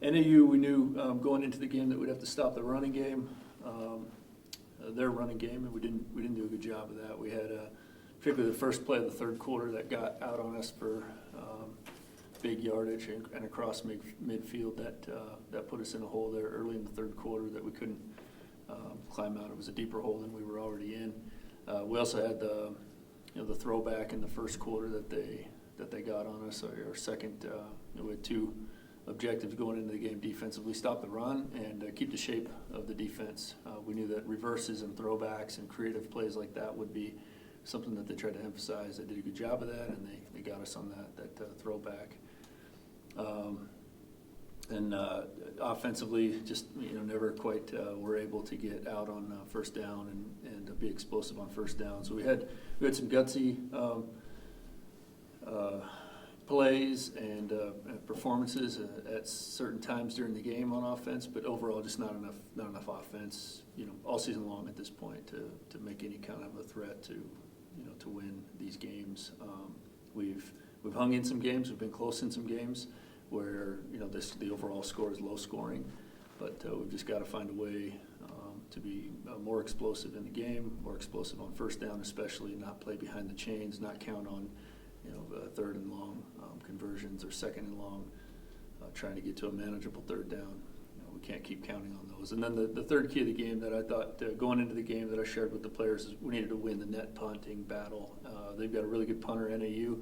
NAU, we knew going into the game that we'd have to stop the running game, their running game, and we didn't do a good job of that. We had particularly the first play of the third quarter that got out on us for big yardage and across midfield that put us in a hole there early in the third quarter that we couldn't climb out. It was a deeper hole than we were already in. We also had the throwback in the first quarter that they got on us. Our second, we had two objectives going into the game defensively: stop the run and keep the shape of the defense. We knew that reverses and throwbacks and creative plays like that would be something that they tried to emphasize. They did a good job of that, and they got us on that throwback. And offensively, just never quite were able to get out on first down and be explosive on first down. So we had some gutsy plays and performances at certain times during the game on offense, but overall just not enough offense, all season long at this point to make any kind of a threat to win these games. We've hung in some games, we've been close in some games where the overall score is low scoring, but we've just got to find a way to be more explosive in the game, more explosive on first down, especially not play behind the chains, not count on third and long conversions or second and long, trying to get to a manageable third down. We can't keep counting on those. And then the third key of the game that I thought going into the game that I shared with the players is we needed to win the net punting battle. They've got a really good punter, NAU.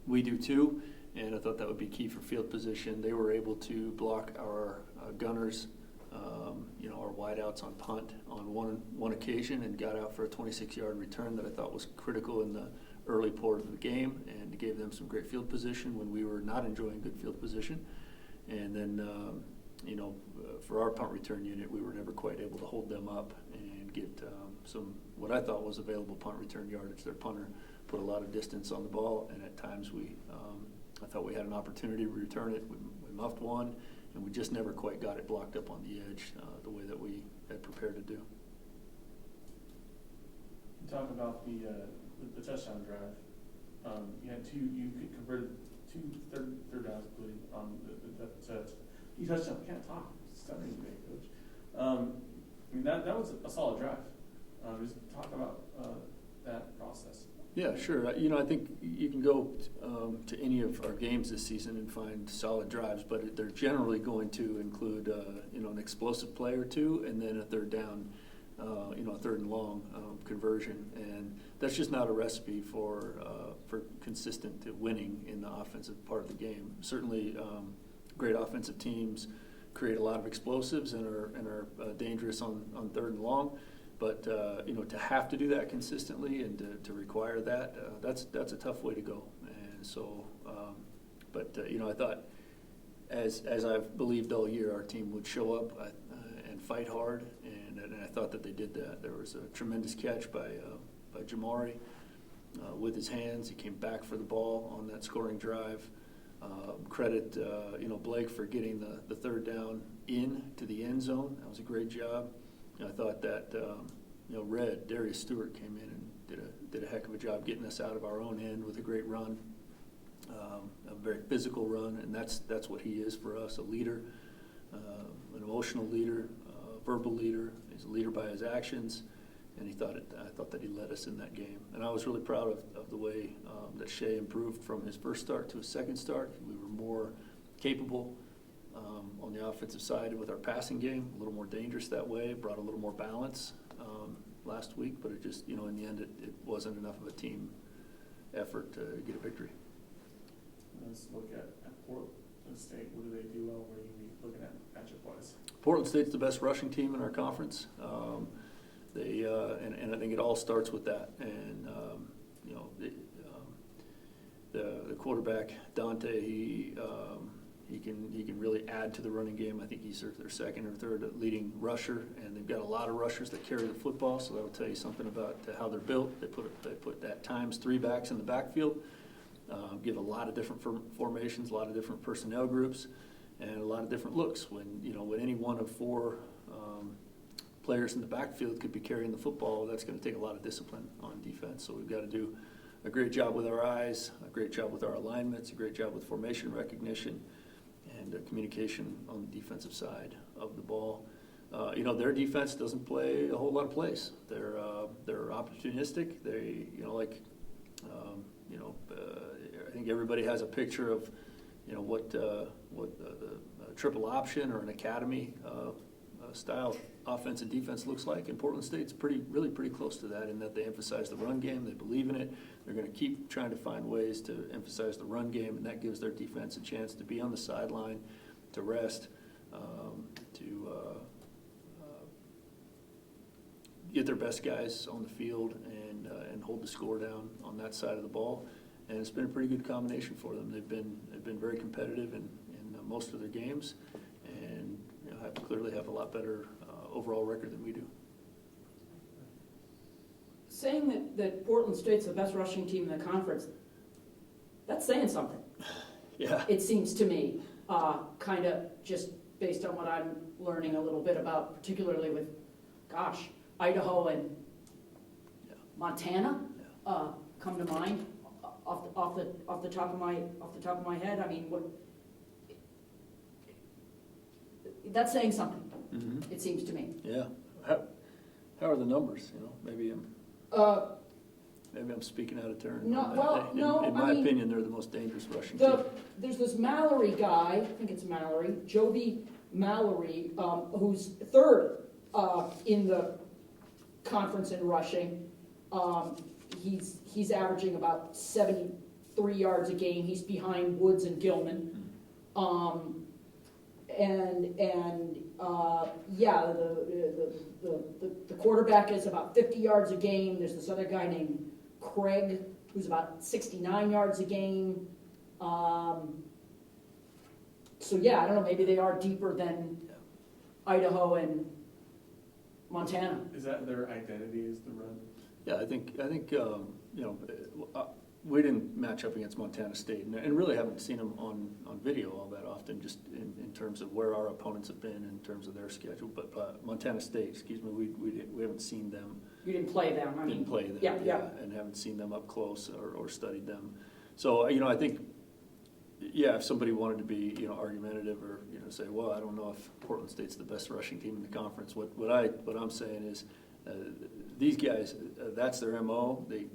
We do too, and I thought that would be key for field position. They were able to block our gunners, our wideouts on punt on one occasion and got out for a 26-yard return that I thought was critical in the early part of the game and gave them some great field position when we were not enjoying good field position. And then, for our punt return unit, we were never quite able to hold them up and get some what I thought was available punt return yardage. Their punter put a lot of distance on the ball, and at times I thought we had an opportunity to return it. We muffed one, and we just never quite got it blocked up on the edge the way that we had prepared to do. You talk about the touchdown drive. You converted two third downs, including you touchdown. I can't talk. It's stunning today, Coach. That was a solid drive. Just talk about that process. Yeah, sure. I think you can go to any of our games this season and find solid drives, but they're generally going to include an explosive play or two, and then a third down, a third and long conversion, and that's just not a recipe for consistent winning in the offensive part of the game. Certainly, great offensive teams create a lot of explosives and are dangerous on third and long. But to have to do that consistently and to require that, that's a tough way to go. And so, I thought as I've believed all year, our team would show up and fight hard, and I thought that they did that. There was a tremendous catch by Jamari with his hands. He came back for the ball on that scoring drive. Credit Blake for getting the third down into the end zone. That was a great job. I thought that Darius Stewart came in and did a heck of a job getting us out of our own end with a great run, a very physical run, and that's what he is for us: a leader, an emotional leader, a verbal leader. He's a leader by his actions, and I thought that he led us in that game. And I was really proud of the way that Shea improved from his first start to his second start. We were more capable on the offensive side with our passing game, a little more dangerous that way, brought a little more balance last week, but it just, in the end, it wasn't enough of a team effort to get a victory. Let's look at Portland State. What do they do well? Where are you looking at matchup-wise? Portland State's the best rushing team in our conference. And I think it all starts with that. And, the quarterback, Dante, he can really add to the running game. I think he's their second or third leading rusher, and they've got a lot of rushers that carry the football, so that'll tell you something about how they're built. They put at times 3 backs in the backfield, give a lot of different formations, a lot of different personnel groups, and a lot of different looks. When any one of 4 players in the backfield could be carrying the football, that's going to take a lot of discipline on defense. So we've got to do a great job with our eyes, a great job with our alignments, a great job with formation recognition, and communication on the defensive side of the ball. Their defense doesn't play a whole lot of plays. They're opportunistic. They, I think everybody has a picture of, what the triple option or an academy style offense and defense looks like. And Portland State's really pretty close to that in that they emphasize the run game. They believe in it. They're going to keep trying to find ways to emphasize the run game, and that gives their defense a chance to be on the sideline, to rest, to get their best guys on the field and hold the score down on that side of the ball. And it's been a pretty good combination for them. They've been very competitive in most of their games, and clearly have a lot better overall record than we do. Saying that Portland State's the best rushing team in the conference, that's saying something. Yeah. It seems to me, kind of just based on what I'm learning a little bit about, particularly with, Idaho and Montana come to mind off the top of my head. I mean, that's saying something. Mm-hmm. It seems to me. Yeah. How are the numbers? Maybe I'm speaking out of turn. No, well, no. In my opinion, they're the most dangerous rushing team. There's this Mallory guy. I think it's Mallory, Joby Mallory, who's third in the conference in rushing. He's averaging about 73 yards a game. He's behind Woods and Gilman. The quarterback is about 50 yards a game. There's this other guy named Craig who's about 69 yards a game. I don't know, maybe they are deeper than Idaho and Montana. Is that their identity, is the run? Yeah, I think we didn't match up against Montana State, and really haven't seen them on video all that often, just in terms of where our opponents have been in terms of their schedule. But Montana State, we haven't seen them. You didn't play them. Didn't play them, yeah, and haven't seen them up close or studied them. So I think, if somebody wanted to be argumentative or say, well, I don't know if Portland State's the best rushing team in the conference. What I'm saying is, these guys, that's their MO. They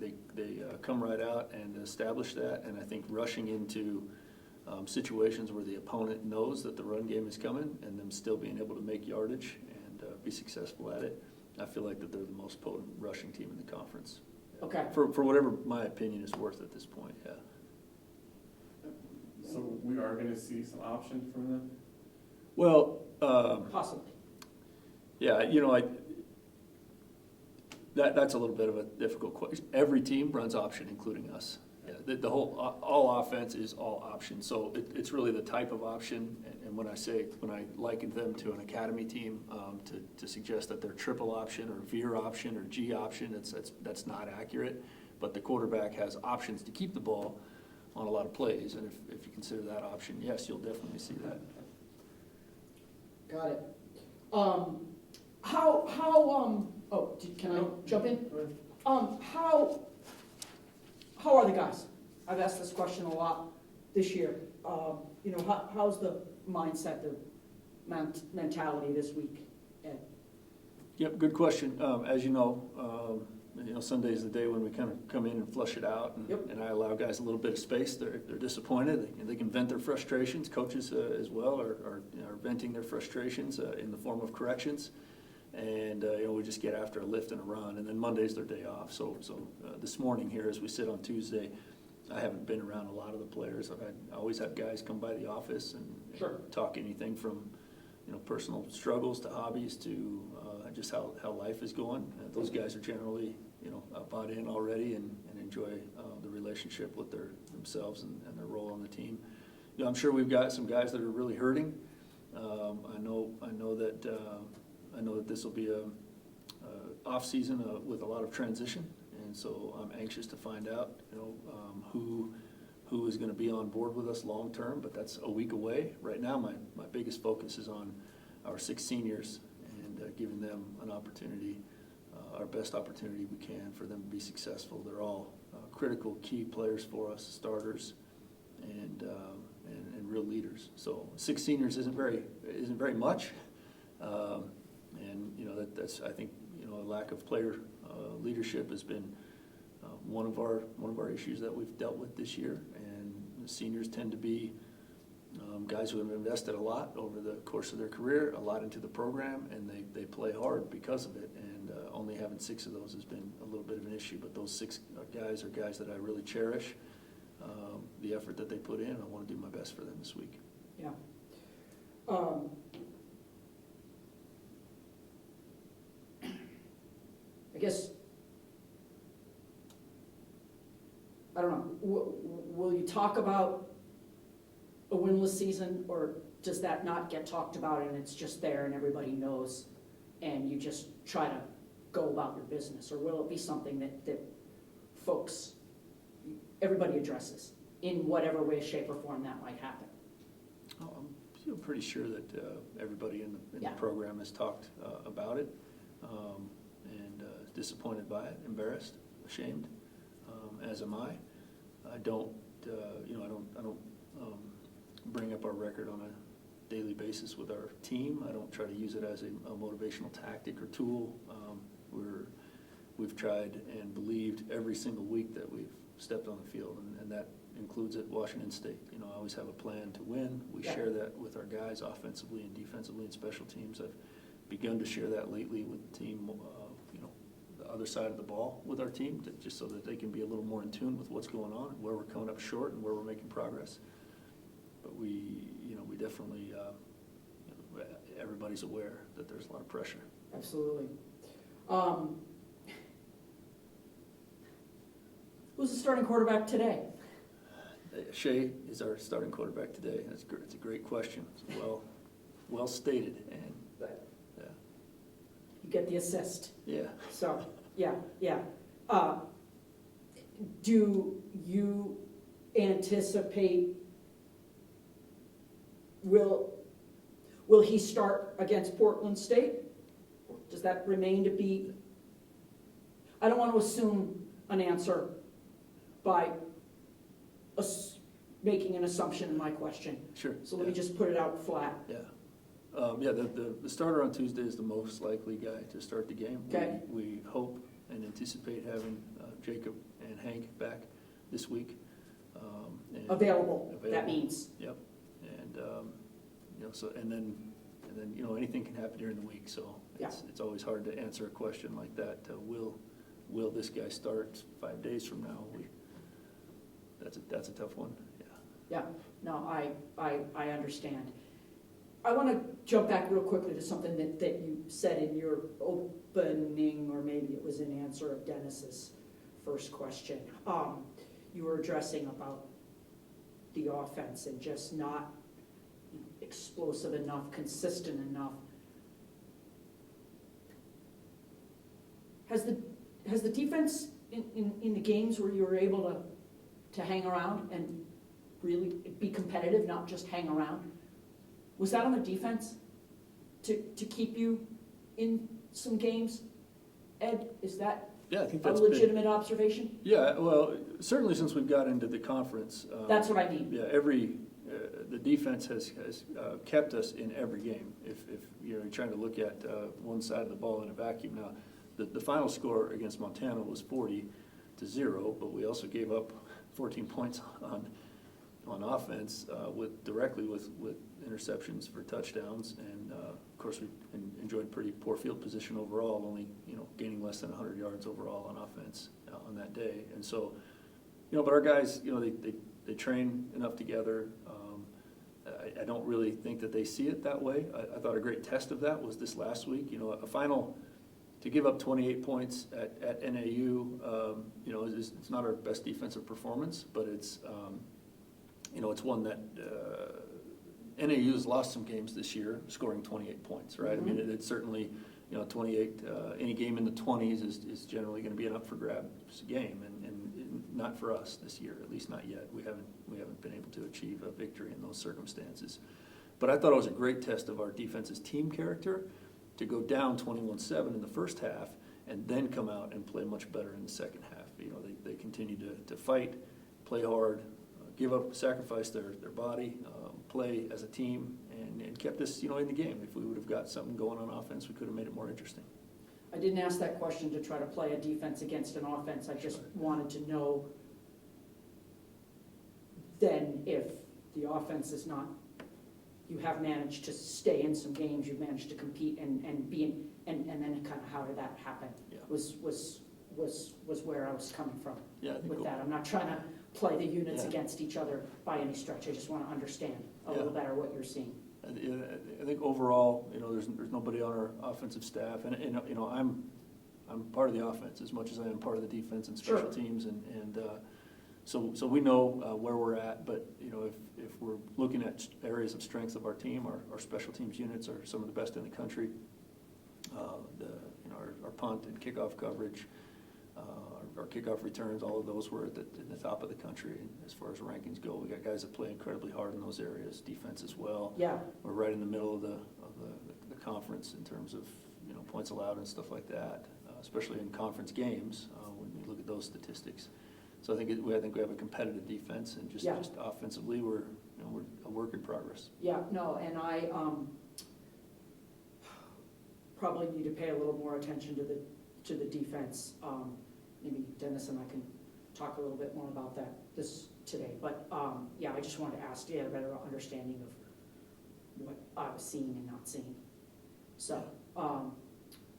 come right out and establish that. And I think rushing into situations where the opponent knows that the run game is coming and them still being able to make yardage and be successful at it, I feel like that they're the most potent rushing team in the conference. Okay. For whatever my opinion is worth at this point, yeah. So we are going to see some options from them? Well, possibly. Yeah, that's a little bit of a difficult question. Every team runs option, including us. Yeah, the whole all offense is all option. So it's really the type of option. And when I likened them to an academy team, to suggest that they're triple option or veer option or G option, that's not accurate. But the quarterback has options to keep the ball on a lot of plays, and if you consider that option, yes, you'll definitely see that. Got it. Can I jump in? Go ahead. How are the guys? I've asked this question a lot this year. How's the mindset, the mentality this week, Ed? Yep, good question. As you know, Sunday's the day when we kind of come in and flush it out, and I allow guys a little bit of space. If they're disappointed, they can vent their frustrations. Coaches as well are venting their frustrations in the form of corrections, and we just get after a lift and a run. And then Monday's their day off. So this morning here, as we sit on Tuesday, I haven't been around a lot of the players. I always have guys come by the office and talk anything from personal struggles to hobbies to just how life is going. Those guys are generally bought in already and enjoy the relationship with themselves and their role on the team. I'm sure we've got some guys that are really hurting. I know that this will be a off season with a lot of transition, and so I'm anxious to find out who is going to be on board with us long term. But that's a week away. Right now, my biggest focus is on our 6 seniors and giving them an opportunity, our best opportunity we can for them to be successful. They're all critical, key players for us, starters, and real leaders. So 6 seniors isn't very much, and that's I think a lack of player leadership has been one of our issues that we've dealt with this year. And the seniors tend to be guys who have invested a lot over the course of their career, a lot into the program, and they play hard because of it. And only having 6 of those has been a little bit of an issue. But those 6 guys are guys that I really cherish. The effort that they put in, I want to do my best for them this week. Yeah. I guess, I don't know, will you talk about a winless season, or does that not get talked about and it's just there and everybody knows and you just try to go about your business? Or will it be something that folks, everybody addresses in whatever way, shape, or form that might happen? Oh, I'm pretty sure that everybody in the Yeah. program has talked about it, and disappointed by it, embarrassed, ashamed, as am I. I don't bring up our record on a daily basis with our team. I don't try to use it as a motivational tactic or tool. We've tried and believed every single week that we've stepped on the field, and that includes at Washington State. I always have a plan to win. We Yeah. share that with our guys offensively and defensively and special teams. I've begun to share that lately with the team, the other side of the ball with our team, just so that they can be a little more in tune with what's going on, where we're coming up short and where we're making progress. But we definitely, everybody's aware that there's a lot of pressure. Absolutely. Who's the starting quarterback today? Shea is our starting quarterback today. It's a great question. It's well stated, and yeah. You get the assist. Yeah. So, yeah. Do you anticipate, will he start against Portland State? Or does that remain to be? I don't want to assume an answer by making an assumption in my question. Sure. So let me just put it out flat. Yeah. The starter on Tuesday is the most likely guy to start the game. Okay. We hope and anticipate having Jacob and Hank back this week. Available, that means. Yep. And and then anything can happen during the week. So it's always hard to answer a question like that. Will this guy start 5 days from now? That's a tough one. Yeah, no, I understand. I want to jump back real quickly to something that you said in your opening, or maybe it was in answer of Dennis's first question. You were addressing about the offense and just not explosive enough, consistent enough. Has the defense in the games where you were able to hang around and really be competitive, not just hang around, was that on the defense to keep you in some games? Ed, is that I think a that's legitimate observation? Yeah, well, certainly since we've got into the conference. That's what I mean. Yeah, the defense has kept us in every game. If you're trying to look at one side of the ball in a vacuum. Now, the final score against Montana was 40-0, but we also gave up 14 points on offense directly with interceptions for touchdowns, and of course we enjoyed pretty poor field position overall, only gaining less than 100 yards overall on offense on that day. And so, but our guys, they train enough together. I don't really think that they see it that way. I thought a great test of that was this last week. A final to give up 28 points at NAU. It's not our best defensive performance, but it's one that NAU has lost some games this year, scoring 28 points, right? Mm-hmm. I mean, it's certainly, 28, any game in the 20s is generally going to be an up for grabs game, and not for us this year, at least not yet. We haven't been able to achieve a victory in those circumstances. But I thought it was a great test of our defense's team character to go down 21-7 in the first half and then come out and play much better in the second half. They continue to fight, play hard, sacrifice their body, play as a team and kept us, in the game. If we would have got something going on offense, we could have made it more interesting. I didn't ask that question to try to play a defense against an offense. I just wanted to know then if the offense is not, you have managed to stay in some games, you've managed to compete and be in, and then kind of how did that happen? Yeah. Was where I was coming from Yeah, I think with that. I'm not trying to play the units Yeah. against each other by any stretch. I just want to understand a little better what you're seeing. I think overall, there's nobody on our offensive staff, and I'm part of the offense as much as I am part of the defense and special Sure. teams, and so we know where we're at. But if we're looking at areas of strength of our team, our special teams units are some of the best in the country. Our punt and kickoff coverage, our kickoff returns, all of those were at the top of the country. And as far as rankings go, we got guys that play incredibly hard in those areas. Defense as well. Yeah, We're right in the middle of the conference in terms of points allowed and stuff like that, especially in conference games when you look at those statistics. So I think we have a competitive defense, and just offensively we're a work in progress. yeah, no, and I probably need to pay a little more attention to the defense. Maybe Dennis and I can talk a little bit more about that today. But yeah, I just wanted to ask to get a better understanding of what I was seeing and not seeing. So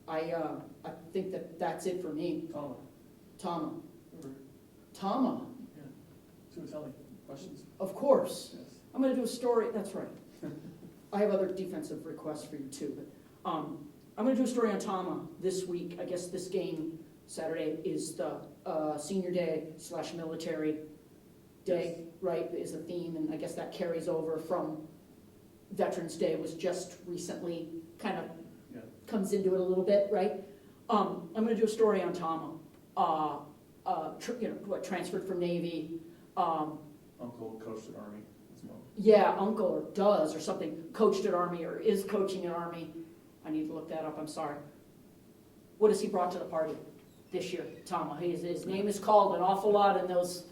I think that's it for me. Tama. Tama, Yeah. So tell me, questions? of course. Yes. I'm going to do a story. That's right. I have other defensive requests for you too, but I'm going to do a story on Tama this week. I guess this game Saturday is the senior day / military day, right? Is the theme, and I guess that carries over from Veterans Day. Was just recently kind of comes into it a little bit, right? I'm going to do a story on Tama. Transferred from Navy. Uncle coached at Army as well. Yeah, uncle or does or something, coached at Army or is coaching at Army. I need to look that up, I'm sorry. What has he brought to the party this year, Tama? His name is called an awful lot in those,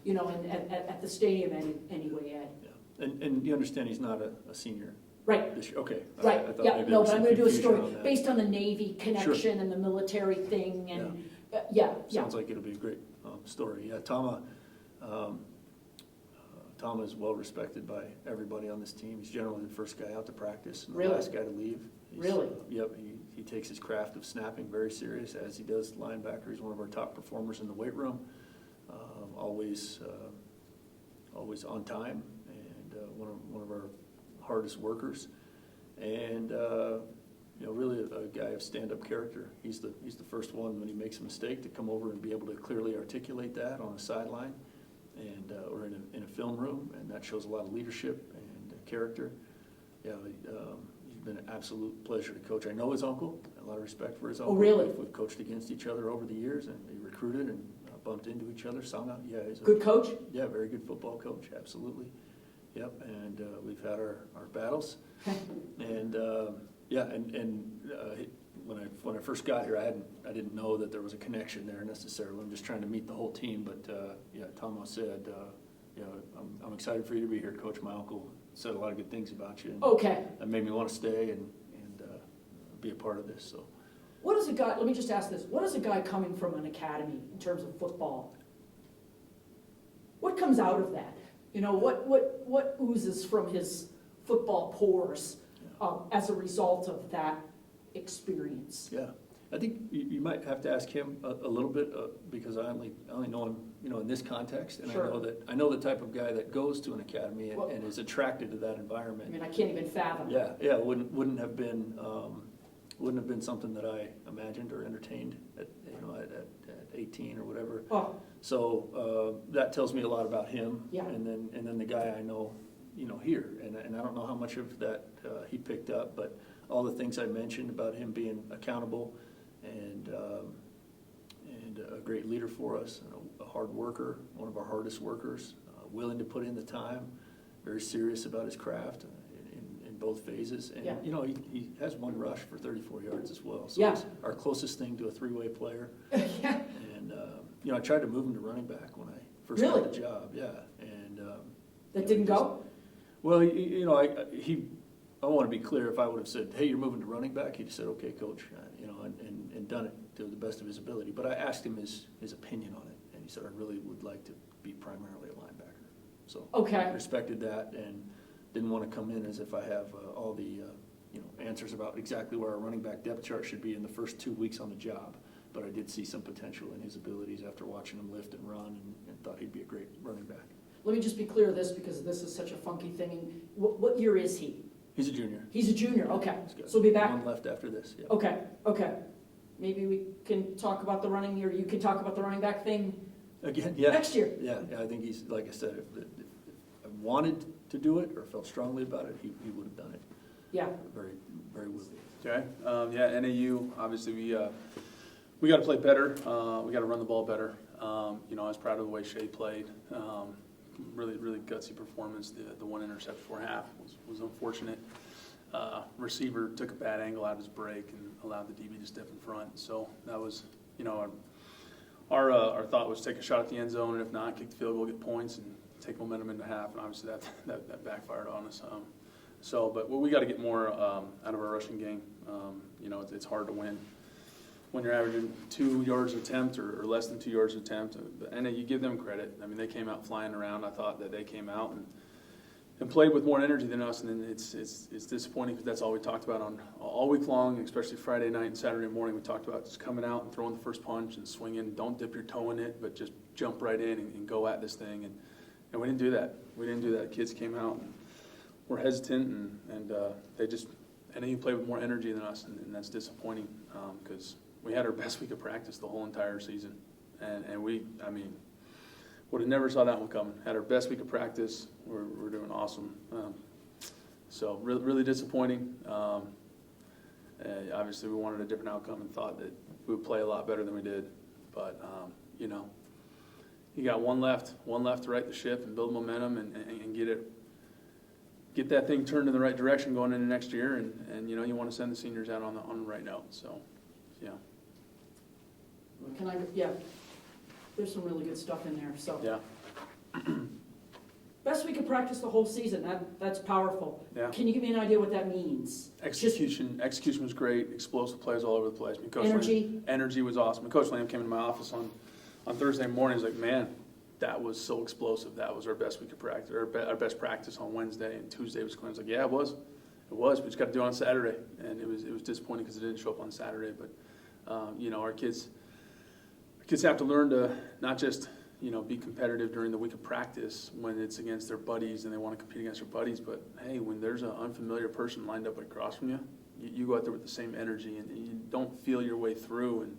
at the stadium anyway, Ed. Yeah. And you understand he's not a senior Right, this year? Okay. right, I thought yeah, maybe there no, was but I'm some gonna do a confusion story on that. based on the Navy connection and the military thing and, yeah. Sounds like it'll be a great story. Yeah, Tama is well respected by everybody on this team. He's generally the first guy out to practice and the Really? last guy to leave. Really? Yep, he takes his craft of snapping very serious, as he does linebacker. He's one of our top performers in the weight room. Always on time, and one of our hardest workers. And really a guy of stand-up character. He's the first one when he makes a mistake to come over and be able to clearly articulate that on a sideline and or in a film room, and that shows a lot of leadership and character. Yeah, he's been an absolute pleasure to coach. I know his uncle, a lot of respect for his uncle. Oh, really? We've coached against each other over the years, and we recruited and bumped into each other. Sanga, yeah, he's Good coach? Yeah, very good football coach, absolutely. Yep, and we've had our battles, and when I first got here, I didn't know that there was a connection there necessarily. I'm just trying to meet the whole team, but Tomo said, I'm excited for you to be here, Coach. My uncle said a lot of good things about you. And Okay. that made me want to stay and be a part of this. So, What is a guy, let me just ask this, what is a guy coming from an academy in terms of football? What comes out of that? What oozes from his football pores as a result of that experience? yeah, I think you might have to ask him a little bit because I only know him, in this context, and Sure. I know the type of guy that goes to an academy Well, and is attracted to that environment. I mean, I can't even fathom. Yeah, wouldn't have been something that I imagined or entertained at 18 or whatever. Oh, So that tells me a lot about him. Yeah. And then the guy I know, here, and I don't know how much of that he picked up, but all the things I mentioned about him being accountable and a great leader for us, and a hard worker, one of our hardest workers, willing to put in the time, very serious about his craft in both phases. And, Yeah. He has one rush for 34 yards as well. So Yeah. he's our closest thing to a three-way player. yeah. And, I tried to move him to running back when I first Really? got the job, yeah. And That didn't go? Well, I want to be clear, if I would have said, hey, you're moving to running back, he'd have said, okay, coach, and done it to the best of his ability. But I asked him his opinion on it, and he said, I really would like to be primarily a linebacker. So Okay. I respected that and didn't want to come in as if I have all the answers about exactly where our running back depth chart should be in the first 2 weeks on the job. But I did see some potential in his abilities after watching him lift and run, and thought he'd be a great running back. Let me just be clear of this, because this is such a funky thing. And what year is he? He's a junior. He's a junior, okay. He's got So we'll be back. one left after this. Yeah. Okay. Maybe we can talk about the running, or you can talk about the running back thing Again, yeah. next year. Yeah, I think he's, like I said, if I wanted to do it or felt strongly about it, he would have done it. Yeah. Very, very willingly. Okay, yeah, NAU, obviously, we got to play better. We got to run the ball better. I was proud of the way Shea played. Really, really gutsy performance. The one interception before half was unfortunate. Receiver took a bad angle out of his break and allowed the DB to step in front. So that was, our thought was take a shot at the end zone, and if not, kick the field goal, get points, and take momentum into half. And obviously that backfired on us. But we got to get more out of our rushing game. It's hard to win when you're averaging 2 yards an attempt or less than 2 yards an attempt. And you give them credit. I mean, they came out flying around. I thought that they came out and played with more energy than us, and then it's disappointing because that's all we talked about on all week long, especially Friday night and Saturday morning. We talked about just coming out and throwing the first punch and swinging. Don't dip your toe in it, but just jump right in and go at this thing. And we didn't do that. Kids came out and were hesitant, and they just NAU played with more energy than us, and that's disappointing because we had our best week of practice the whole entire season, and would have never saw that one coming. Had our best week of practice. We're doing awesome. So really disappointing. Obviously, we wanted a different outcome and thought that we would play a lot better than we did. But you got one left to right the ship and build momentum and get that thing turned in the right direction going into next year. And you want to send the seniors out on the right note. So, yeah. Yeah. There's some really good stuff in there. So Yeah. best we could practice the whole season. That's powerful. Yeah. Can you give me an idea what that means? Execution was great. Explosive plays all over the place. Coach energy was awesome. Coach Lamb came into my office on Thursday morning. He's like, man, that was so explosive. That was our best week of practice, our best practice on Wednesday, and Tuesday was clean. I was like, yeah, it was. We just got to do it on Saturday, and it was disappointing because it didn't show up on Saturday. But our kids have to learn to not just be competitive during the week of practice when it's against their buddies and they want to compete against their buddies. But hey, when there's an unfamiliar person lined up across from you, you go out there with the same energy, and you don't feel your way through and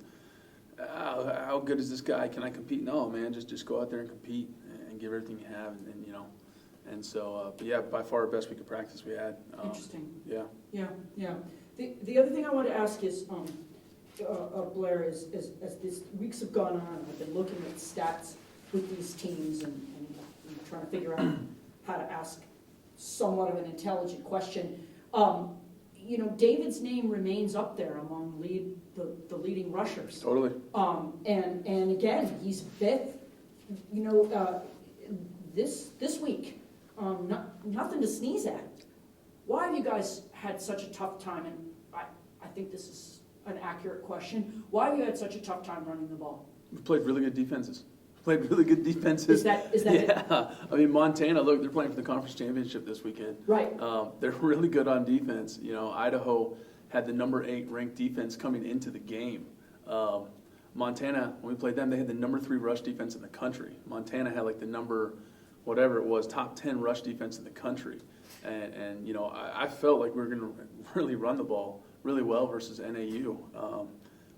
how good is this guy? Can I compete? No, man, just go out there and compete and give everything you have, and so but yeah, by far our best week of practice we had. Interesting. Yeah. Yeah. The other thing I want to ask is, Blair, is as these weeks have gone on, I've been looking at stats with these teams and trying to figure out how to ask somewhat of an intelligent question. David's name remains up there among the leading rushers. Totally. And again, he's fifth. This week, nothing to sneeze at. Why have you guys had such a tough time? And I think this is an accurate question. Why have you had such a tough time running the ball? We played really good defenses. Is that yeah. I mean, Montana, look, they're playing for the conference championship this weekend. Right. They're really good on defense. Idaho had the number 8 ranked defense coming into the game. Montana, when we played them, they had the number 3 rush defense in the country. Montana had like the number, whatever it was, top 10 rush defense in the country. And I felt like we were going to really run the ball really well versus NAU.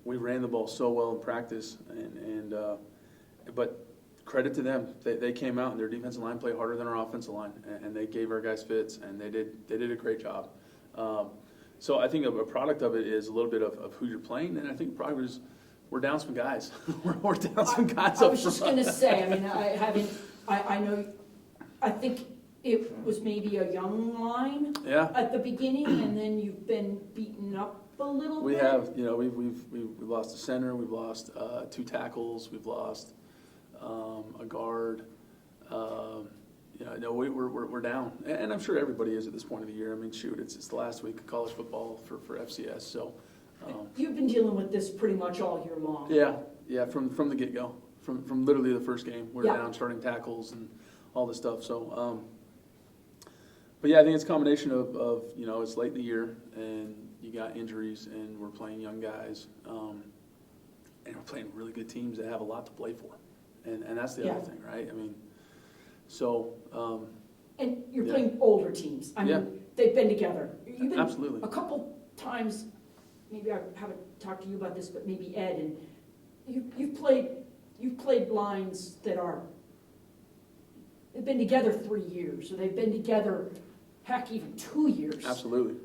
We ran the ball so well in practice, but credit to them. They came out and their defensive line played harder than our offensive line, and they gave our guys fits, and they did a great job. So I think a product of it is a little bit of who you're playing, and I think the product is we're down some guys. we're down some guys. I was just going to say. I mean, I think it was maybe a young line at the beginning, and then you've been beaten up a little bit. We have, we've lost a center, we've lost 2 tackles, we've lost a guard. Yeah, no, we're down, and I'm sure everybody is at this point of the year. I mean, shoot, it's the last week of college football for FCS, so. You've been dealing with this pretty much all year long. Yeah, from the get-go, from literally the first game, we're Yeah. down starting tackles and all this stuff, so, but yeah, I think it's a combination of, you know, it's late in the year, and you got injuries, and we're playing young guys, and we're playing really good teams that have a lot to play for, and that's the Yeah. other thing, right? I mean, so, And you're Yeah. playing older teams. I mean, Yeah. they've been together. You've been absolutely. a couple times, maybe I haven't talked to you about this, but maybe Ed, and you've played lines that they've been together 3 years, or they've been together, heck, even 2 years. Absolutely.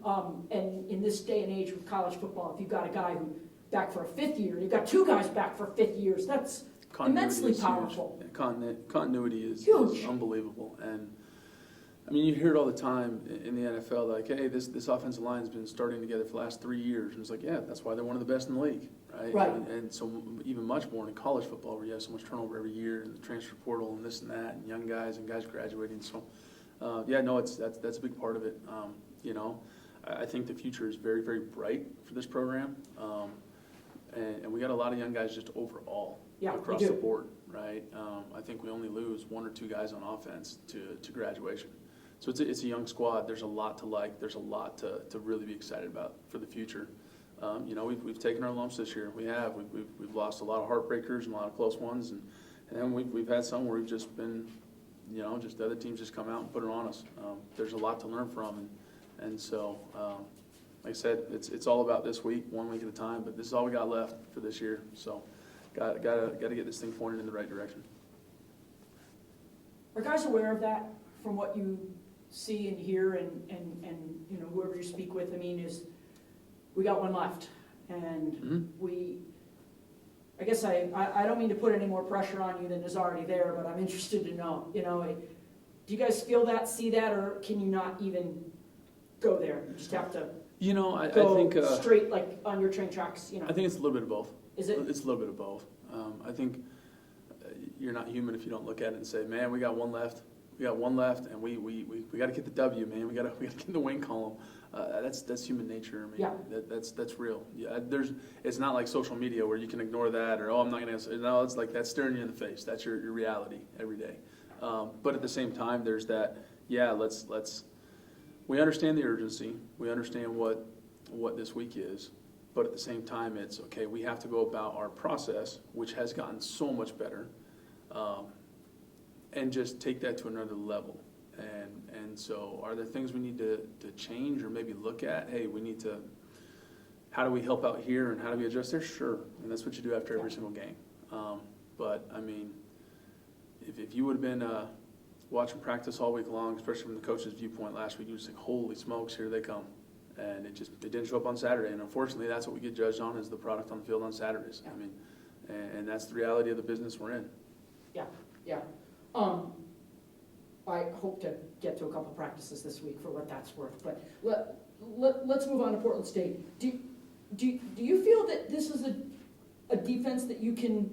And in this day and age with college football, if you've got a guy who back for a 5th year, and you've got 2 guys back for 5th years, that's immensely is huge. powerful. Yeah, continuity is Huge. unbelievable, and I mean, you hear it all the time in the NFL, like, hey, this offensive line has been starting together for the last 3 years, and it's like, yeah, that's why they're one of the best in the league, right? Right. And so even much more in college football, where you have so much turnover every year, and the transfer portal, and this and that, and young guys and guys graduating. So, yeah, no, that's a big part of it. You know, I think the future is very, very bright for this program, and we got a lot of young guys just overall. Yeah, we across do. the board, right? I think we only lose 1 or 2 guys on offense to graduation. So it's a young squad. There's a lot to like. There's a lot to really be excited about for the future. You know, we've taken our lumps this year. We've lost a lot of heartbreakers and a lot of close ones, and then we've had some where we've just been, you know, just the other teams just come out and put it on us. There's a lot to learn from, and so like I said, it's all about this week, 1 week at a time. But this is all we got left for this year. So. Got to get this thing pointed in the right direction. Are guys aware of that from what you see and hear and you know, whoever you speak with? I mean, we got 1 left, and I guess I don't mean to put any more pressure on you than is already there, but I'm interested to know, you know, do you guys feel that, see that, or can you not even go there? You just have to You know, I go think straight like on your train tracks, you know? I think it's a little bit of both. Is it? It's a little bit of both. I think you're not human if you don't look at it and say, man, we got 1 left. We got 1 left, and we got to get the W, man. We got to get the win column. That's human nature. I mean, Yeah. that's real. Yeah, it's not like social media where you can ignore that or I'm not gonna answer. No, it's like that's staring you in the face. That's your reality every day. But at the same time, there's that. Yeah, let's. We understand the urgency. We understand what this week is. But at the same time, it's okay, we have to go about our process, which has gotten so much better, and just take that to another level. And so are there things we need to change or maybe look at? Hey, we need to, how do we help out here and how do we adjust there? Sure, and that's what you do after every single game. But, I mean, if you would have been watching practice all week long, especially from the coach's viewpoint last week, you would just think, holy smokes, here they come. And it didn't show up on Saturday, and unfortunately, that's what we get judged on is the product on the field on Saturdays. I mean, and that's the reality of the business we're in. Yeah. I hope to get to a couple practices this week for what that's worth. But let's move on to Portland State. Do you feel that this is a defense that you can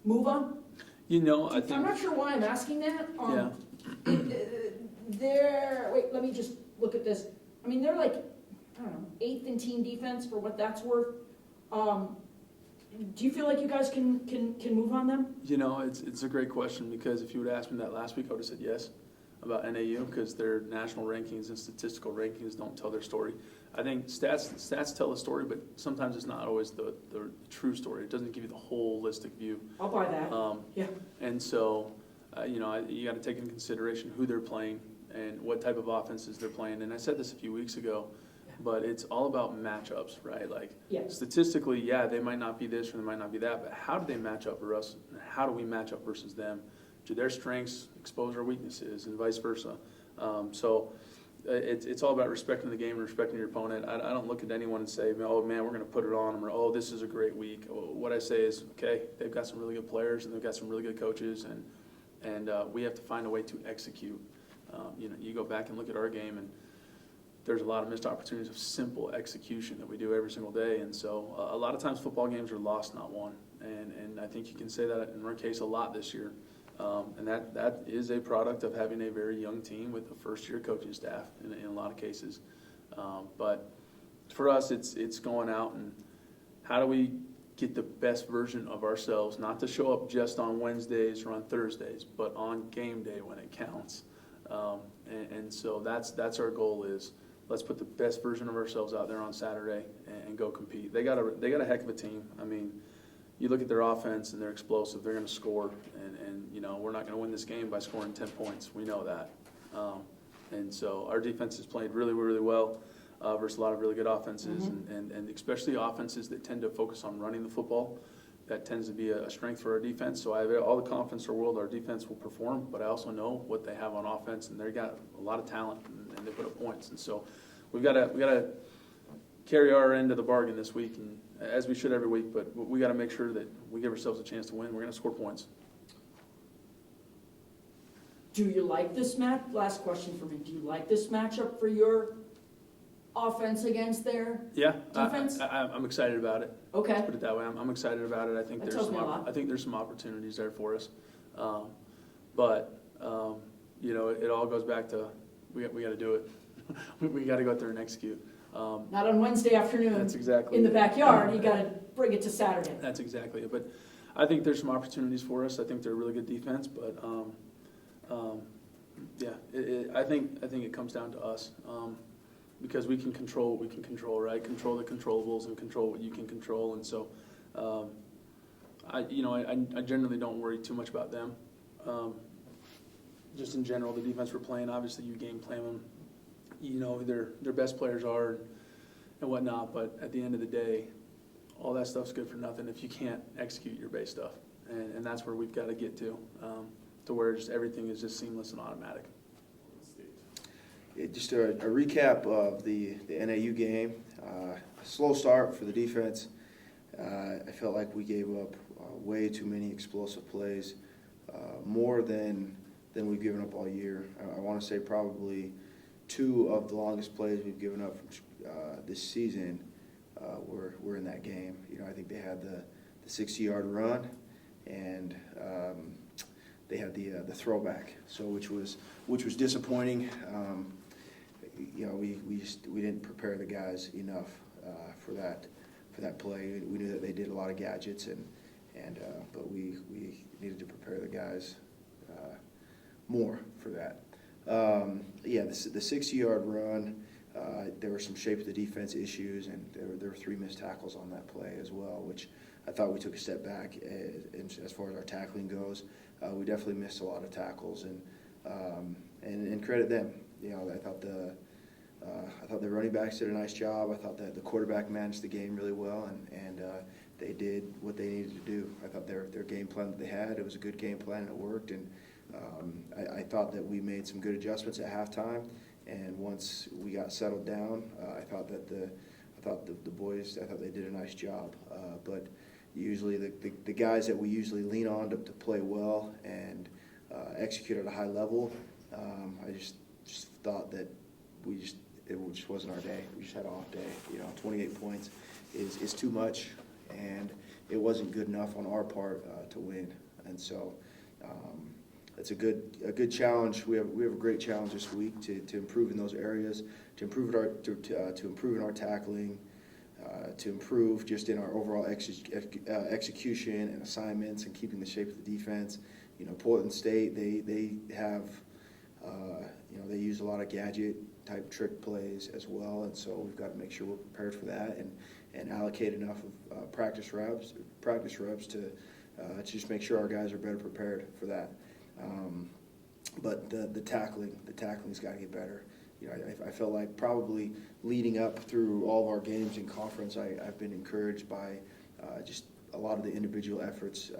move on? You know, I think I'm not sure why I'm asking that. Yeah. Wait, let me just look at this. I mean, they're like, I don't know, 8th in team defense for what that's worth. Do you feel like you guys can move on them? You know, it's a great question because if you would have asked me that last week, I would have said yes about NAU because their national rankings and statistical rankings don't tell their story. I think stats tell a story, but sometimes it's not always the true story. It doesn't give you the holistic view. I'll buy that. Yeah. And so, you know, you got to take into consideration who they're playing and what type of offenses they're playing. And I said this a few weeks ago, but it's all about matchups, right? Like, statistically, yeah, they might not be this or they might not be that, but how do they match up for us? And how do we match up versus them? Do their strengths expose our weaknesses and vice versa? So it's all about respecting the game and respecting your opponent. I don't look at anyone and say, oh, man, we're going to put it on them, or, oh, this is a great week. What I say is, okay, they've got some really good players and they've got some really good coaches, and we have to find a way to execute. You know, you go back and look at our game, and there's a lot of missed opportunities of simple execution that we do every single day. And so a lot of times football games are lost, not won. And I think you can say that in our case a lot this year. And that is a product of having a very young team with a first-year coaching staff in a lot of cases. But for us, it's going out and how do we get the best version of ourselves, not to show up just on Wednesdays or on Thursdays, but on game day when it counts. And so that's our goal is let's put the best version of ourselves out there on Saturday and go compete. They got a heck of a team. I mean, you look at their offense and they're explosive. They're going to score, and you know we're not going to win this game by scoring 10 points. We know that. And so our defense has played really, really well versus a lot of really good offenses, and especially offenses that tend to focus on running the football. That tends to be a strength for our defense. So I have all the confidence in the world our defense will perform, but I also know what they have on offense, and they've got a lot of talent, and they put up points. And so we got to carry our end of the bargain this week, and as we should every week, but we got to make sure that we give ourselves a chance to win. We're going to score points. Do you like this match? Last question for me. Do you like this matchup for your offense against their defense? I'm excited about it. Okay. Let's put it that way. I'm excited about it. I think That tells me a lot. I think there's some opportunities there for us. But you know, it all goes back to we got to do it. we got to go out there and execute. Not on Wednesday afternoon. That's exactly in the it. backyard. You got to bring it to Saturday. That's exactly it. But I think there's some opportunities for us. I think they're a really good defense, but I think it comes down to us because we can control what we can control, right? Control the controllables and control what you can control. And so, I generally don't worry too much about them. Just in general, the defense we're playing, obviously you game plan them. You know who their best players are and whatnot. But at the end of the day, all that stuff's good for nothing if you can't execute your base stuff. And that's where we've got to get to where just everything is just seamless and automatic. Yeah, just a recap of the NAU game. A slow start for the defense. I felt like we gave up way too many explosive plays, more than we've given up all year. I want to say probably 2 of the longest plays we've given up this season were in that game. You know, I think they had the 60-yard run, and they had the throwback, so which was disappointing. You know, we didn't prepare the guys enough for that play. We knew that they did a lot of gadgets, but we needed to prepare the guys more for that. The 60-yard run. There were some shape of the defense issues, and there were 3 missed tackles on that play as well, which I thought we took a step back as far as our tackling goes. We definitely missed a lot of tackles, and credit them. You know, I thought the running backs did a nice job. I thought that the quarterback managed the game really well, and they did what they needed to do. I thought their game plan that they had, it was a good game plan, and it worked. And I thought that we made some good adjustments at halftime. And once we got settled down, I thought the boys they did a nice job. But usually the guys that we usually lean on to play well and execute at a high level, I just thought that it just wasn't our day. We just had an off day. You know, 28 points is too much, and it wasn't good enough on our part to win. And so. It's a good challenge. We have a great challenge this week to improve in those areas, to improve in our tackling, to improve just in our overall execution and assignments and keeping the shape of the defense. You know, Portland State they have they use a lot of gadget type trick plays as well, and so we've got to make sure we're prepared for that and allocate enough of practice reps to just make sure our guys are better prepared for that. But the tackling's got to get better. You know, I felt like probably leading up through all of our games in conference, I've been encouraged by just a lot of the individual efforts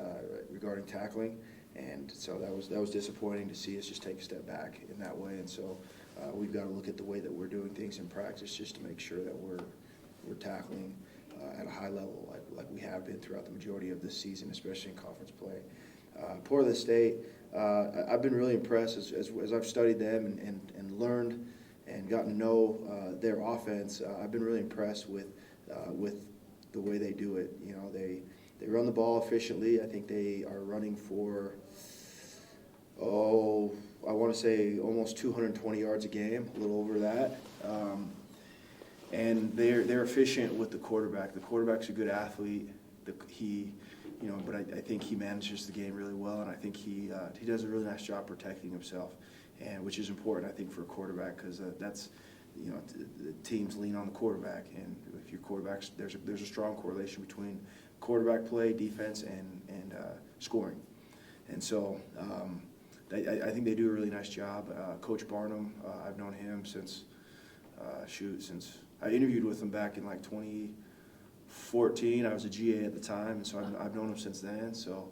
regarding tackling, and so that was disappointing to see us just take a step back in that way. And so we've got to look at the way that we're doing things in practice just to make sure that we're tackling at a high level like we have been throughout the majority of this season, especially in conference play. Portland State, I've been really impressed as I've studied them and learned and gotten to know their offense. I've been really impressed with the way they do it. You know, they run the ball efficiently. I think they are running for I want to say almost 220 yards a game, a little over that. And they're efficient with the quarterback. The quarterback's a good athlete. But I think he manages the game really well, and I think he does a really nice job protecting himself, and which is important, I think, for a quarterback, because that's, the teams lean on the quarterback, and if your quarterback's, there's a strong correlation between quarterback play, defense, and scoring, and so I think they do a really nice job. Coach Barnum, I've known him since I interviewed with him back in like 2014. I was a GA at the time, and so I've known him since then. So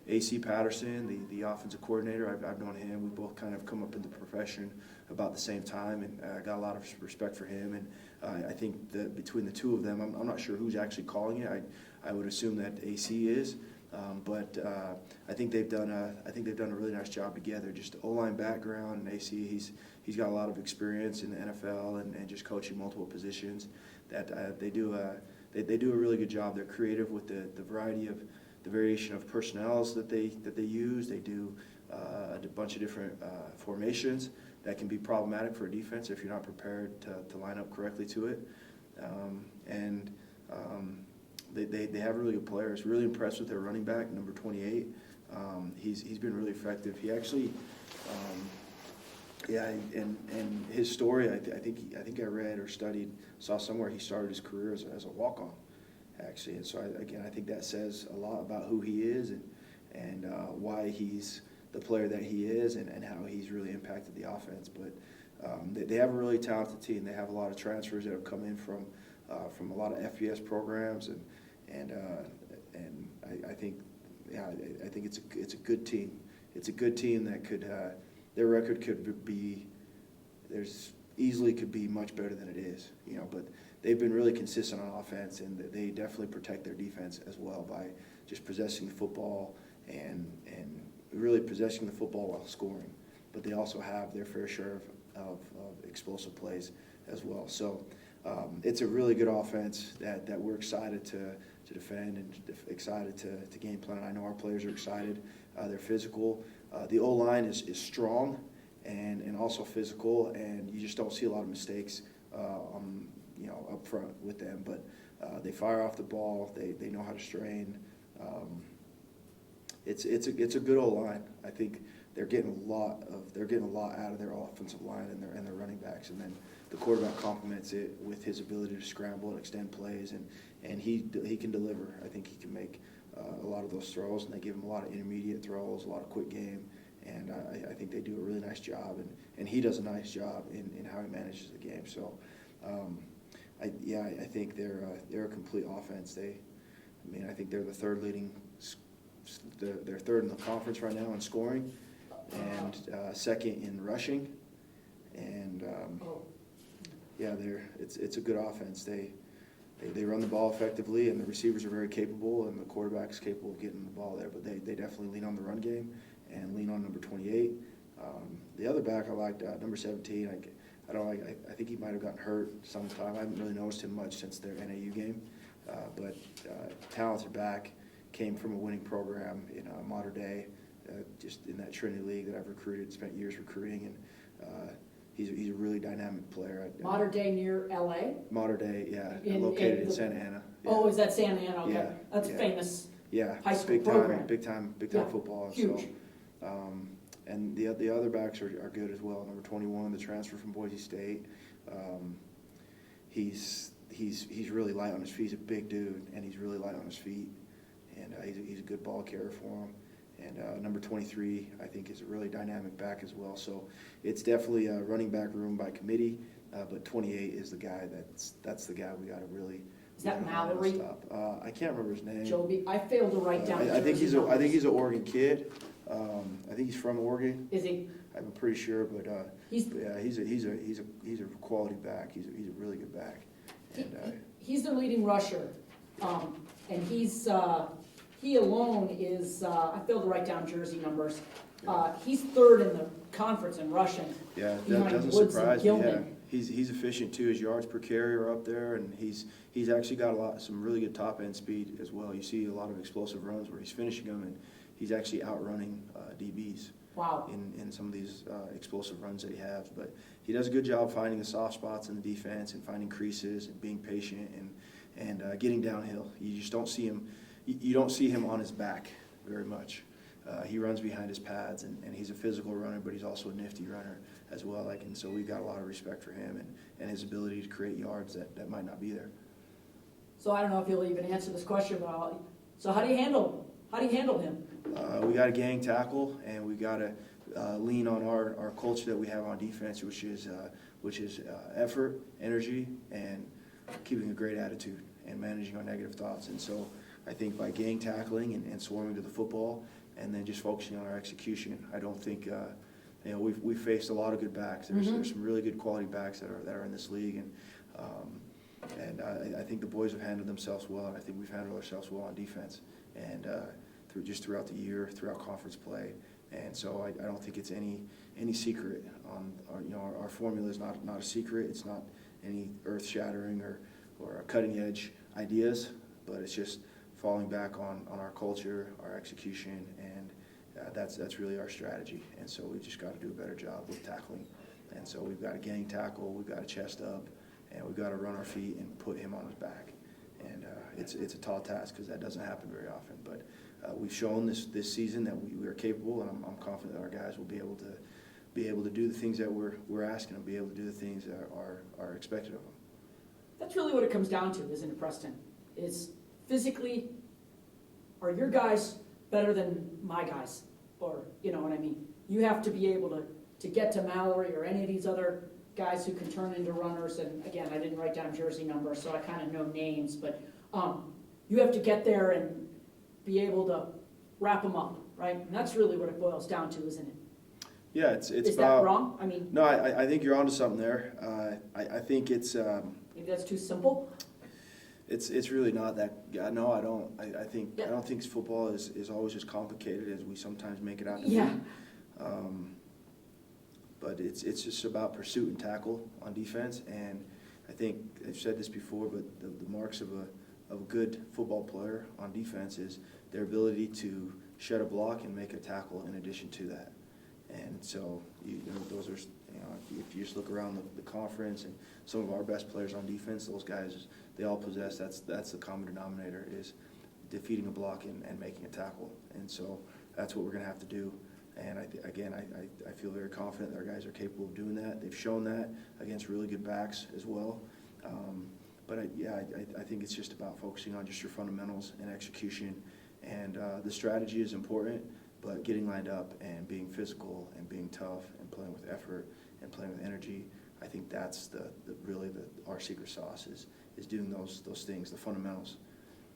AC Patterson, the offensive coordinator, I've known him. We both kind of come up in the profession about the same time, and I got a lot of respect for him. And I think that between the two of them, I'm not sure who's actually calling it. I would assume that AC is, but I think they've done a really nice job together. Just O-line background, and AC, he's got a lot of experience in the NFL and just coaching multiple positions. That they do a really good job. They're creative with the variation of personnels that they use. They do a bunch of different formations that can be problematic for a defense if you're not prepared to line up correctly to it. They have really good players. Really impressed with their running back, number 28. He's been really effective. He actually, and his story, I think I read or saw somewhere he started his career as a walk-on, actually. And so I think that says a lot about who he is and why he's the player that he is and how he's really impacted the offense. But they have a really talented team. They have a lot of transfers that have come in from a lot of FBS programs, and I think it's a good team. It's a good team that could their record could be much better than it is, but they've been really consistent on offense, and they definitely protect their defense as well by just possessing the football and really possessing the football while scoring. But they also have their fair share of explosive plays as well. So it's a really good offense that we're excited to defend and excited to game plan. I know our players are excited. They're physical. The O-line is strong and also physical, and you just don't see a lot of mistakes up front with them. But they fire off the ball. They know how to strain. It's a good O-line. I think they're getting a lot out of their offensive line and their running backs, and then the quarterback complements it with his ability to scramble and extend plays, and he can deliver. I think he can make a lot of those throws, and they give him a lot of intermediate throws, a lot of quick game, and I think they do a really nice job, and he does a nice job in how he manages the game. So I think they're a complete offense. I think they're the third leading. They're third in the conference right now in scoring, and second in rushing, and it's a good offense. They run the ball effectively, and the receivers are very capable, and the quarterback's capable of getting the ball there. But they definitely lean on the run game and lean on number 28. The other back I liked, number 17. I think he might have gotten hurt sometime. I haven't really noticed him much since their NAU game, but talented back. Came from a winning program in Mater Dei, just in that Trinity League that I've recruited, spent years recruiting, and he's a really dynamic player. Mater Dei near LA? Mater Dei, yeah, located in Santa Ana. Yeah. Oh, is that Santa Ana? Okay. Yeah, That's yeah. famous. Yeah, high school program. Big time Yeah, football. huge. So, and the other backs are good as well. Number 21, the transfer from Boise State. He's really light on his feet. He's a big dude, and he's really light on his feet. And he's a good ball carrier for him. And number 23, I think, is a really dynamic back as well. So it's definitely a running back room by committee. But 28 is the guy that's the guy we got to really. Is that Mallory? Stop. I can't remember his name. Joby. I failed to write down. I think he's an Oregon kid. I think he's from Oregon. Is he? I'm pretty sure, but He's a quality back. He's a really good back. And he's the leading rusher, and he alone is. I failed to write down jersey numbers. He's third in the conference in rushing. Yeah, that behind doesn't Woods surprise me. and Yeah. Gilman. He's efficient too. His yards per carry are up there, and he's actually got some really good top end speed as well. You see a lot of explosive runs where he's finishing them, he's actually outrunning DBs Wow. in some of these explosive runs that he has. But he does a good job finding the soft spots in the defense and finding creases and being patient and getting downhill. You just don't see him. You don't see him on his back very much. He runs behind his pads, and he's a physical runner, but he's also a nifty runner as well. And so we've got a lot of respect for him and his ability to create yards that might not be there. So I don't know if you'll even answer this question, but so how do you handle him? We got a gang tackle, and we got to lean on our culture that we have on defense, which is effort, energy, and keeping a great attitude and managing our negative thoughts. And so I think by gang tackling and swarming to the football, and then just focusing on our execution, I don't think we've faced a lot of good backs. There's some really good quality backs that are in this league, and I think the boys have handled themselves well, and I think we've handled ourselves well on defense, and throughout the year, throughout conference play. And so I don't think it's any secret on our formula is not a secret. It's not any earth-shattering or cutting edge ideas, but it's just falling back on our culture, our execution, and that's really our strategy. And so we've just got to do a better job with tackling. And so we've got a gang tackle, we've got a chest up, and we've got to run our feet and put him on his back. And it's a tall task because that doesn't happen very often. But we've shown this season that we are capable, and I'm confident that our guys will be able to do the things that we're asking them, be able to do the things that are expected of them. That's really what it comes down to, isn't it, Preston? Is physically, are your guys better than my guys? Or, you know what I mean? You have to be able to get to Mallory or any of these other guys who can turn into runners. And again, I didn't write down jersey numbers, so I kind of know names. But you have to get there and be able to wrap them up, right? And that's really what it boils down to, isn't it? Yeah, it's Is about. that wrong? I mean, No, I think you're onto something there. I think it's. maybe that's too simple. It's really not that. No, I don't. I think Yeah. I don't think football is always as complicated as we sometimes make it out to Yeah. be. But it's just about pursuit and tackle on defense, and I think I've said this before, but the marks of a good football player on defense is their ability to shed a block and make a tackle in addition to that. And so those are, if you just look around the conference and some of our best players on defense, those guys, they all possess, that's the common denominator, is defeating a block and making a tackle. And so that's what we're going to have to do. And I feel very confident that our guys are capable of doing that. They've shown that against really good backs as well. But I think it's just about focusing on just your fundamentals and execution. And the strategy is important, but getting lined up and being physical and being tough and playing with effort and playing with energy, I think that's really our secret sauce is doing those things, the fundamentals.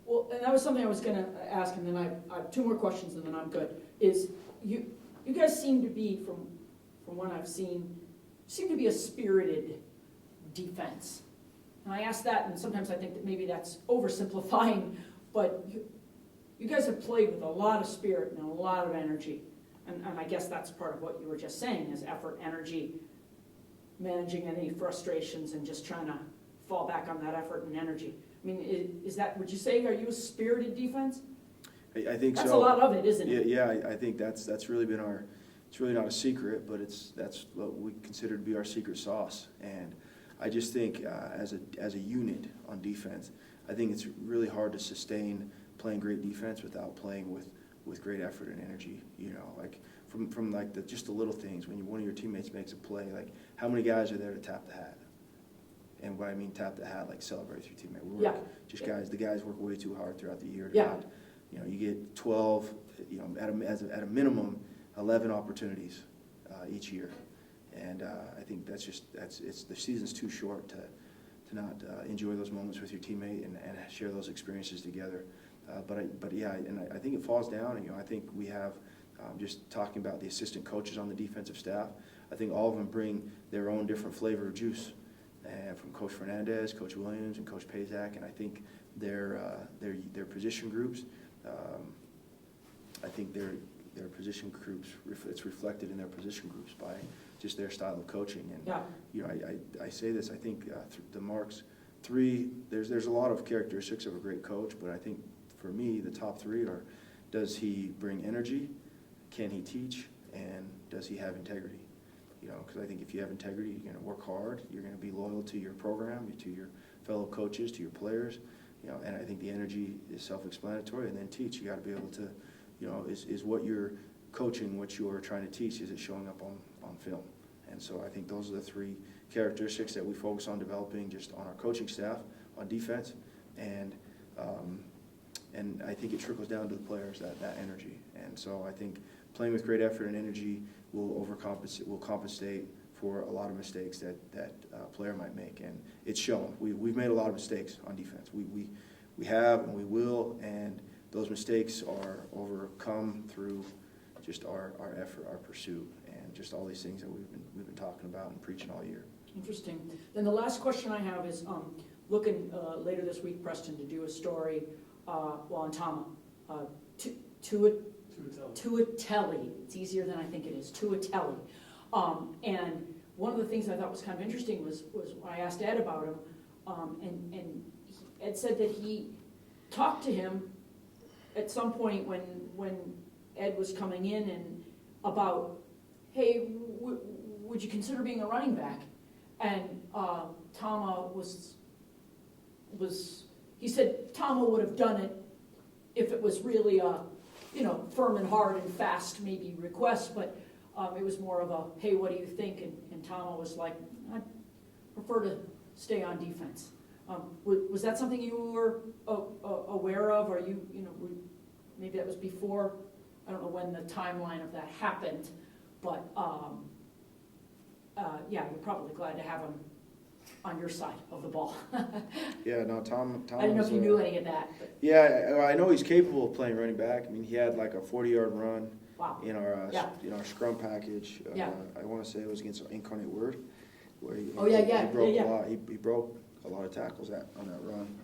Well, and that was something I was going to ask, and then I have two more questions, and then I'm good. Is you guys seem to be, from what I've seen, seem to be a spirited defense. And I ask that, and sometimes I think that maybe that's oversimplifying, but you guys have played with a lot of spirit and a lot of energy. And I guess that's part of what you were just saying, is effort, energy, managing any frustrations and just trying to fall back on that effort and energy. I mean, is that, would you say, are you a spirited defense? I think That's so. a lot of it, isn't it? Yeah, I think that's really been it's really not a secret, but that's what we consider to be our secret sauce. And I just think as a unit on defense, I think it's really hard to sustain playing great defense without playing with great effort and energy. Like from like just the little things, when one of your teammates makes a play, like how many guys are there to tap the hat? And what I mean tap the hat, like celebrate with your teammate. The guys work way too hard throughout the year to not. You get 12, at a minimum, 11 opportunities each year, and I think the season's too short to not enjoy those moments with your teammate and share those experiences together. But I think it falls down. And I think we have just talking about the assistant coaches on the defensive staff. I think all of them bring their own different flavor of juice, from Coach Fernandez, Coach Williams, and Coach Pazak, and I think their position groups. I think their position groups, it's reflected in their position groups by just their style of coaching. And I say this, I think the marks 3, there's a lot of characteristics of a great coach, but I think for me the top 3 are does he bring energy? Can he teach? And does he have integrity? Because I think if you have integrity, you're going to work hard. You're going to be loyal to your program, to your fellow coaches, to your players. And I think the energy is self-explanatory. And then teach. You got to be able to, is what you're coaching, what you're trying to teach, is it showing up on film? And so I think those are the three characteristics that we focus on developing just on our coaching staff, on defense, and I think it trickles down to the players, that energy. And so I think playing with great effort and energy will compensate for a lot of mistakes that a player might make, and it's shown. We've made a lot of mistakes on defense. We have and we will, and those mistakes are overcome through just our effort, our pursuit, and just all these things that we've been talking about and preaching all year. Interesting. Then the last question I have is, looking later this week, Preston, to do a story, on Tama, Tuatelli. It's easier than I think it is, Tuatelli. And one of the things I thought was kind of interesting was I asked Ed about him, and Ed said that he talked to him at some point when Ed was coming in and about, hey, would you consider being a running back? And Tama he said Tama would have done it if it was really a, firm and hard and fast maybe request, but it was more of a, hey, what do you think? And Tama was like, I prefer to stay on defense. Was that something you were aware of, or maybe that was before? I don't know when the timeline of that happened, but yeah, you're probably glad to have him on your side of the ball. Yeah, no, Tom. I didn't know if you knew any of that. But. Yeah, I know he's capable of playing running back. I mean, he had like a 40-yard run. Wow. In our scrum package. Yeah. I want to say it was against Incarnate Word, where he broke a lot. He broke a lot of tackles on that run.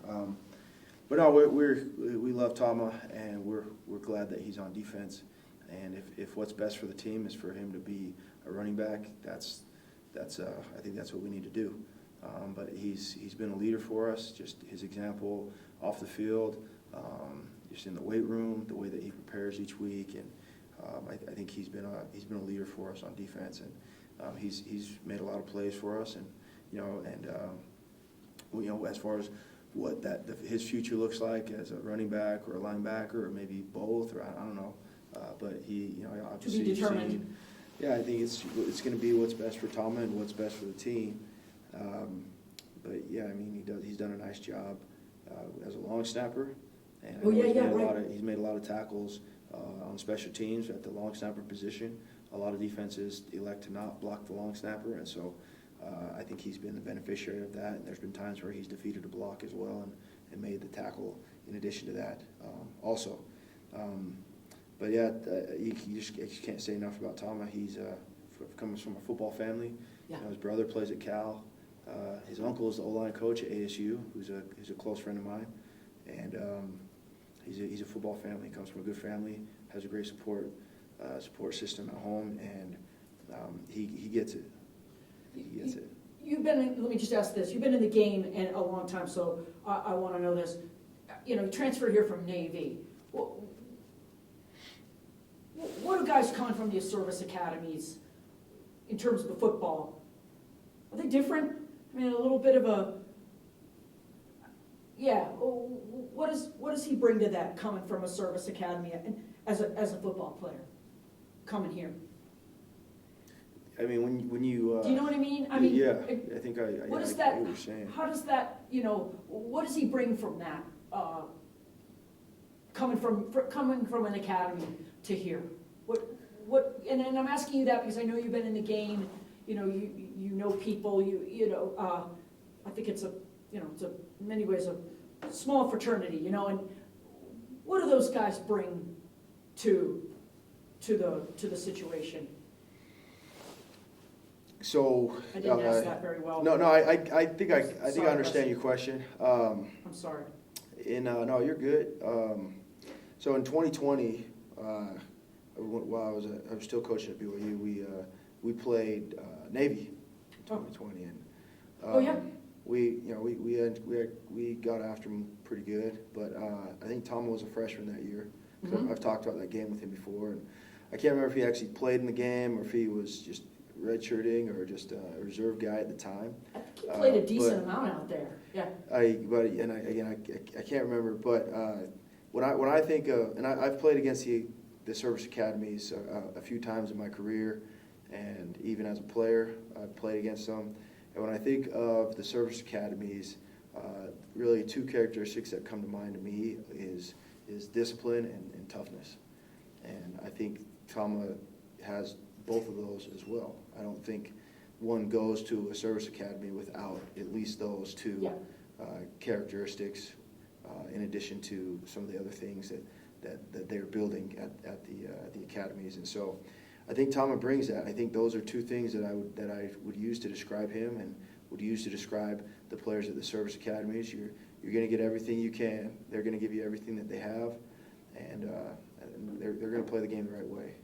But no, we love Tama, and we're glad that he's on defense. And if what's best for the team is for him to be a running back, that's I think that's what we need to do. But he's been a leader for us. Just his example off the field, just in the weight room, the way that he prepares each week, and I think he's been a leader for us on defense, and he's made a lot of plays for us, and as far as what his future looks like as a running back or a linebacker or maybe both, or I don't know, but he obviously to be determined. Yeah, I think it's going to be what's best for Tama and what's best for the team. But yeah, I mean he's done a nice job as a long snapper, and he's made a lot of tackles on special teams at the long snapper position. A lot of defenses elect to not block the long snapper, and so I think he's been the beneficiary of that. And there's been times where he's defeated a block as well and made the tackle in addition to that also. But yeah, you just can't say enough about Tama. He's comes from a football family. Yeah. His brother plays at Cal. His uncle is the O-line coach at ASU, who's a close friend of mine, and he's a football family. He comes from a good family, has a great support system at home, and he gets it. He gets it. Let me just ask this. You've been in the game and a long time, so I want to know this. You transferred here from Navy. What do guys coming from these service academies, in terms of the football, are they different? I mean, a little bit of a, yeah. What does he bring to that, coming from a service academy and as a football player, coming here? I mean, when you do you know what I mean? I mean, yeah. I think I what is I that? get what you're saying. How does that? What does he bring from that? Coming from an academy to here, what? And I'm asking you that because I know you've been in the game. You know people. I think it's it's in many ways a small fraternity. And what do those guys bring to the situation? So I didn't ask that very well. No, I think I Sorry, understand your question. I'm sorry. No, you're good. So in 2020, while I was still coaching at BYU, we played Navy in 2020, and we got after them pretty good. But I think Tom was a freshman that year, Mhm. I've talked about that game with him before, and I can't remember if he actually played in the game or if he was just redshirting or just a reserve guy at the time. I think he played a but- decent amount out there, yeah. I can't remember, but when I think of, and I've played against the service academies a few times in my career, and even as a player, I've played against them. And when I think of the service academies, really two characteristics that come to mind to me is discipline and toughness. And I think Tama has both of those as well. I don't think one goes to a service academy without at least those two Yeah. characteristics, in addition to some of the other things that they're building at the academies. And so I think Tama brings that. I think those are two things that I would use to describe him and would use to describe the players at the service academies. You're going to get everything you can. They're going to give you everything that they have, and they're going to play the game the right way.